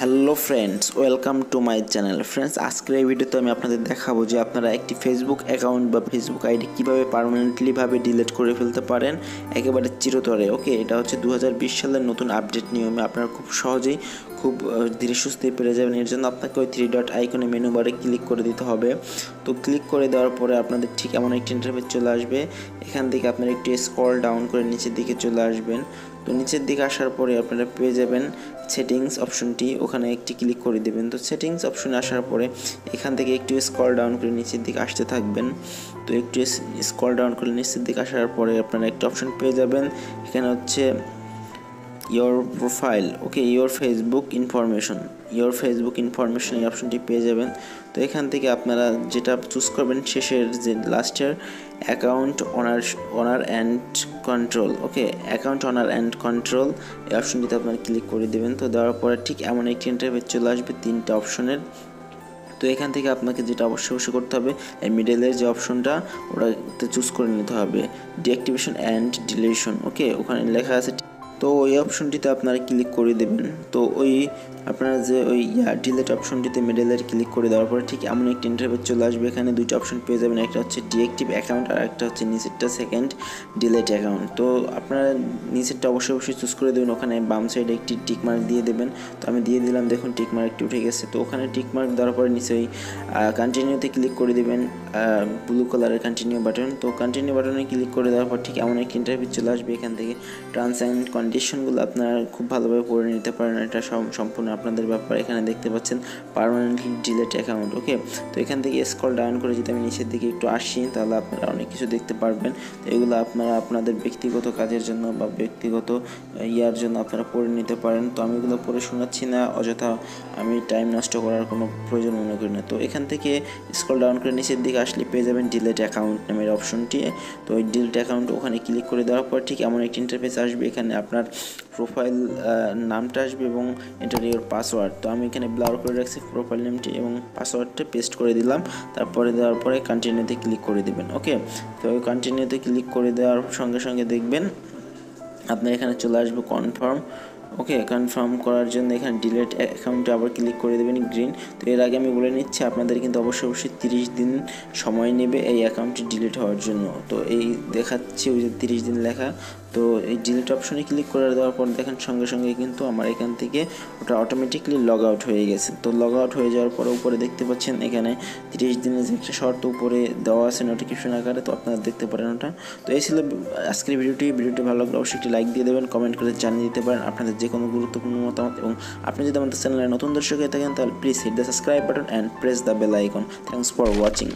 Hello friends, welcome to my channel. Friends, আজকের এই ভিডিওতে আমি আপনাদের দেখাবো যে আপনারা একটি ফেসবুক অ্যাকাউন্ট বা ফেসবুক আইডি কীভাবে পার্মানেন্টলিভাবে ডিলিট করে ফেলতে পারেন একেবারে চিরতরে। ওকে, এটা হচ্ছে 2020 সালের নতুন আপডেট নিয়মে আপনারা খুব সহজেই খুব ধীরে সুস্থে পেরে যাবেন। এর জন্য আপনাকে ওই 3 ডট আইকনে মেনু বারে ক্লিক করে দিতে হবে। তো ক্লিক করে দেওয়ার পরে আপনাদের ঠিক এমন একটি ইন্টারফেস চলে আসবে। এখান থেকে আপনারা একটু স্ক্রল ডাউন করে নিচের দিকে চলে আসবেন। তো নিচের দিকে আসার পরে আপনারা পেয়ে যাবেন সেটিংস অপশনটি, ওখানে একটি ক্লিক করে দেবেন। তো সেটিংস অপশনে আসার পরে এখান থেকে একটু স্ক্রল ডাউন করে নিচের দিকে আসতে থাকবেন। তো একটু স্ক্রল ডাউন করে নিচের দিকে আসার পরে আপনারা একটা অপশন পেয়ে যাবেন। এখানে হচ্ছে your profile, okay, your Facebook information এই অপশনটি পেয়ে যাবেন। তো এখান থেকে আপনারা যেটা চুজ করবেন শেষের যে লাস্টের account honour and control, okay, account honour and control এই অপশনটিতে আপনারা ক্লিক করে দেবেন। তো দেওয়ার পরে ঠিক এমন একটি ইন্টারফেস চলে আসবে 3টা অপশনের। তো এখান থেকে আপনাকে যেটা অবশ্যই করতে হবে, এই মিডলের যে অপশনটা ওটাতে চুজ করে নিতে হবে, ডিঅ্যাক্টিভেশন অ্যান্ড ডিলিশন, ওকে, ওখানে লেখা আছে। তো ওই অপশনটিতে আপনারা ক্লিক করে দেবেন। তো ওই আপনারা যে ওই ডিলেট অপশনটিতে মিডলের ক্লিক করে দেওয়ার পরে ঠিক এমন একটি ইন্টারফেস চলে আসবে। এখানে দুইটা অপশন পেয়ে যাবেন, একটা হচ্ছে ডিঅ্যাক্টিভ অ্যাকাউন্ট আর একটা হচ্ছে নিচেরটা সেকেন্ড ডিলেট অ্যাকাউন্ট। তো আপনারা নিচেরটা অবশ্যই চুজ করে দেবেন, ওখানে বাম সাইডে একটি টিকমার্ক দিয়ে দেবেন। তো আমি দিয়ে দিলাম, দেখুন টিকমার্কটি উঠে গেছে। তো ওখানে টিকমার্ক দেওয়ার পরে নিচে ওই কন্টিনিউতে ক্লিক করে দেবেন, ব্লু কালারের কন্টিনিউ বাটন। তো কন্টিনিউ বাটনে ক্লিক করে দেওয়ার পর ঠিক এমন একটি ইন্টারফেস চলে আসবে। এখান থেকে টার্মস অ্যান্ড কন্ডিশনগুলো আপনারা খুব ভালোভাবে পড়ে নিতে পারেন, এটা সম্পূর্ণ আপনাদের ব্যাপার। এখানে দেখতে পাচ্ছেন পার্মানেন্টলি ডিলিট অ্যাকাউন্ট, ওকে। তো এখান থেকে স্ক্রল ডাউন করে যদি আমি নিচের দিকে একটু আসি তাহলে আপনারা অনেক কিছু দেখতে পারবেন। তো এগুলো আপনারা আপনাদের ব্যক্তিগত কাজের জন্য বা ব্যক্তিগত ইয়ার জন্য আপনারা পড়ে নিতে পারেন। তো আমি এগুলো পড়ে শোনাচ্ছি না, অযথা আমি টাইম নষ্ট করার কোনো প্রয়োজন মনে করি না। তো এখান থেকে স্ক্রল ডাউন করে নিচের দিকে আসলে পেয়ে যাবেন ডিলিট অ্যাকাউন্ট নামের অপশনটি। তো ওই ডিলিট অ্যাকাউন্ট ওখানে ক্লিক করে দেওয়ার পর ঠিক এমন একটি ইন্টারফেস আসবে। এখানে আপনার প্রোফাইল নামটা আসবে এবং এন্টার ইওর পাসওয়ার্ড। তো আমি এখানে ব্লার করে রাখছি প্রোফাইল নেমটি এবং পাসওয়ার্ডটা পেস্ট করে দিলাম। তারপরে দেওয়ার পরে কন্টিনিউতে ক্লিক করে দেবেন, ওকে। তো ওই কন্টিনিউতে ক্লিক করে দেওয়ার সঙ্গে সঙ্গে দেখবেন আপনার এখানে চলে আসবে কনফার্ম, ওকে। কনফার্ম করার জন্য এখানে ডিলিট অ্যাকাউন্টে আবার ক্লিক করে দেবেন গ্রিন। তো এর আগে আমি বলে নিচ্ছি আপনাদের কিন্তু অবশ্যই 30 দিন সময় নেবে এই অ্যাকাউন্টটি ডিলিট হওয়ার জন্য। তো এই দেখাচ্ছি ওই যে 30 দিন লেখা। তো এই ডিলিট অপশনে ক্লিক করে দেওয়ার পর দেখেন সঙ্গে সঙ্গে কিন্তু আমার এখান থেকে ওটা অটোমেটিকলি লগ আউট হয়ে গেছে। তো লগ আউট হয়ে যাওয়ার পরে উপরে দেখতে পাচ্ছেন এখানে 30 দিনের যে একটা শর্ত উপরে দেওয়া আছে নোটিফিকেশন আকারে, তো আপনারা দেখতে পারেন ওটা। তো এই ছিল আজকের ভিডিওটি ভালো লাগলে অবশ্যই একটি লাইক দিয়ে দেবেন, কমেন্ট করে জানিয়ে দিতে পারেন আপনাদের যে কোনো গুরুত্বপূর্ণ মতামত। এবং আপনি যদি আমাদের চ্যানেলে নতুন দর্শক হয়ে থাকেন তাহলে please hit the subscribe button and press the bell icon. Thanks for watching.